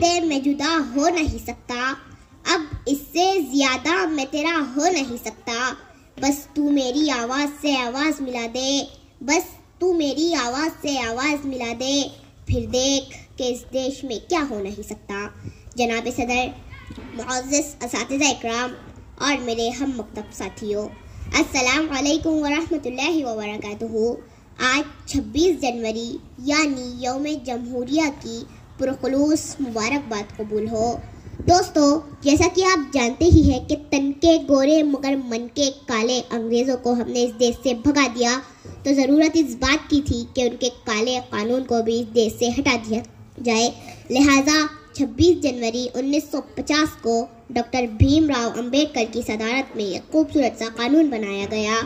नाते मैं जुदा हो नहीं सकता, अब इससे ज्यादा मैं तेरा हो नहीं सकता। बस तू मेरी आवाज से आवाज मिला दे, बस तू मेरी आवाज से आवाज मिला दे, फिर देख कि इस देश में क्या हो नहीं सकता। जनाब सदर, मुअज़्ज़ज़ असातिज़ा इकराम और मेरे हम मकतब साथियों, अस्सलाम वालेकुम वरहमतुल्लाहि वबरकातुहू। आज 26 जनवरी यानी यौम जमहूरिया की पुरखुलूस मुबारकबाद कबूल हो। दोस्तों, जैसा कि आप जानते ही हैं कि तन के गोरे मगर मन के काले अंग्रेज़ों को हमने इस देश से भगा दिया, तो ज़रूरत इस बात की थी कि उनके काले कानून को भी इस देश से हटा दिया जाए। लिहाजा 26 जनवरी 1950 को डॉक्टर भीमराव अंबेडकर की सदारत में एक खूबसूरत सा कानून बनाया गया।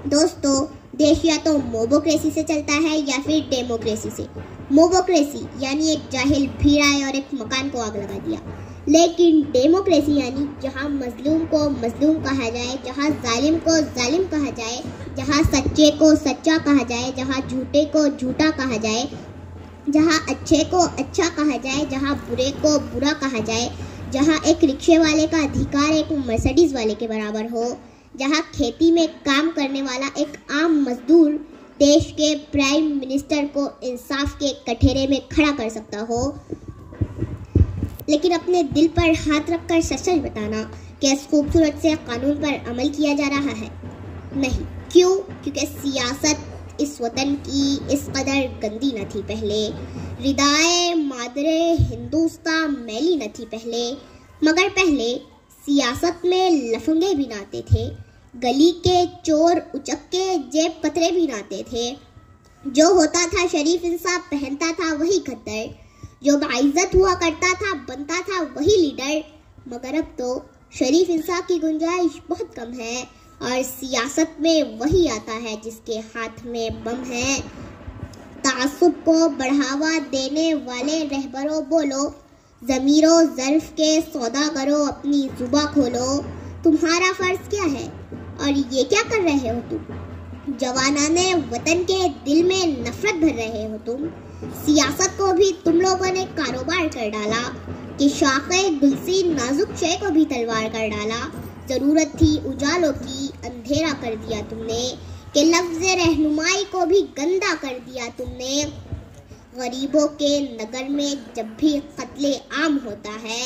दोस्तों, देश या तो मोबोक्रेसी से चलता है या फिर डेमोक्रेसी से। मोबोक्रेसी यानी एक जाहिल भीड़ आए और एक मकान को आग लगा दिया, लेकिन डेमोक्रेसी यानी जहां मजलूम को मजलूम कहा जाए, जहां जालिम को जालिम कहा जाए, जहां सच्चे को सच्चा कहा जाए, जहां झूठे को झूठा कहा जाए, जहां अच्छे को अच्छा कहा जाए, जहां बुरे को बुरा कहा जाए, जहां एक रिक्शे वाले का अधिकार एक मर्सिडीज वाले के बराबर हो, जहां खेती में काम करने वाला एक आम मजदूर देश के प्राइम मिनिस्टर को इंसाफ के कठेरे में खड़ा कर सकता हो। लेकिन अपने दिल पर हाथ रखकर सच सच बताना कि इस खूबसूरत से कानून पर अमल किया जा रहा है? नहीं। क्यों? क्योंकि सियासत इस वतन की इस कदर गंदी न थी पहले, रिदाए मादरे हिंदुस्तान मैली न थी पहले, मगर पहले सियासत में लफंगे भी नाते थे, गली के चोर उचक्के जेब कतरे भी नाते थे, जो होता था शरीफ इंसान पहनता था वही खद्दर, जो बाइज्जत हुआ करता था बनता था वही लीडर। मगर अब तो शरीफ इंसान की गुंजाइश बहुत कम है और सियासत में वही आता है जिसके हाथ में बम है। तासुब को बढ़ावा देने वाले रहबरों बोलो, ज़मीरो ज़र्फ के सौदा करो, अपनी जुबा खोलो। तुम्हारा फर्ज क्या है और ये क्या कर रहे हो तुम? जवानाने वतन के दिल में नफरत भर रहे हो तुम। सियासत को भी तुम लोगों ने कारोबार कर डाला कि शाखे गुलसी नाजुक शे को भी तलवार कर डाला। जरूरत थी उजालों की, अंधेरा कर दिया तुमने, कि लफ्ज़ रहनुमाई को भी गंदा कर दिया तुमने। गरीबों के नगर में जब भी कत्ले आम होता है,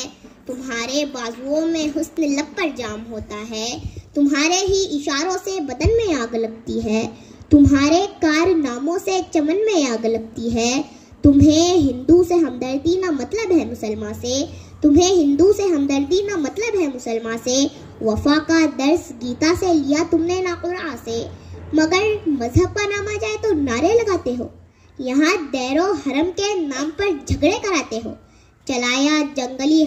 तुम्हारे बाजुओं में हुस्न लब पर जाम होता है, तुम्हारे ही इशारों से बदन में आग लगती है, तुम्हारे कारनामों से चमन में आग लगती है। तुम्हें हिंदू से हमदर्दी ना मतलब है मुसलमान से, तुम्हें हिंदू से हमदर्दी ना मतलब है मुसलमान से। वफा का दर्स गीता से लिया तुमने ना कुरान से, मगर मजहब का नाम आ जाए तो नारे लगाते हो। यहाँ दैरो हरम के नाम पर झगड़े कराते हो। चलाया जंगली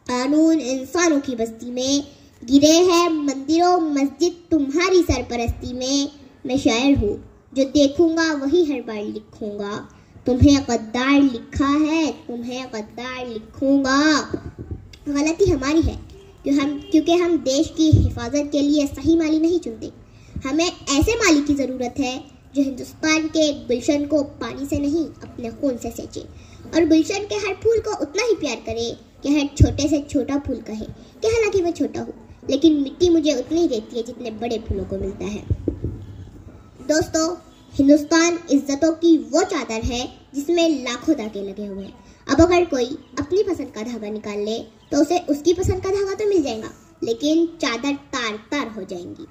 कानून इंसानों की बस्ती में, गिरे हैं मंदिरों मस्जिद तुम्हारी सरपरस्ती में। मैं शायर हूँ, जो देखूंगा वही हर बार लिखूंगा। तुम्हें गद्दार लिखा है, तुम्हें गद्दार लिखूंगा। गलती हमारी है क्योंकि हम देश की हिफाजत के लिए सही माली नहीं चुनते। हमें ऐसे माली की ज़रूरत है जो हिंदुस्तान के गुलशन को पानी से नहीं अपने खून से सींचे, और गुलशन के हर फूल को उतना ही प्यार करे कि हर छोटे से छोटा फूल कहे कि हालांकि मैं छोटा हूँ, लेकिन मिट्टी मुझे उतनी ही देती है जितने बड़े फूलों को मिलता है। दोस्तों, हिंदुस्तान इज्जतों की वो चादर है जिसमें लाखों धागे लगे हुए हैं। अब अगर कोई अपनी पसंद का धागा निकाल ले तो उसे उसकी पसंद का धागा तो मिल जाएगा, लेकिन चादर तार तार हो जाएंगी।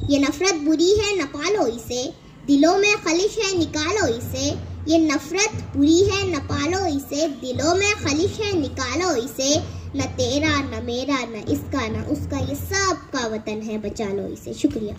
ये नफरत बुरी है न पालो इसे, दिलों में खलिश है निकालो इसे। ये नफरत बुरी है न पालो इसे, दिलों में खलिश है निकालो इसे। न तेरा न मेरा न इसका न उसका, ये सब का वतन है, बचा लो इसे। शुक्रिया।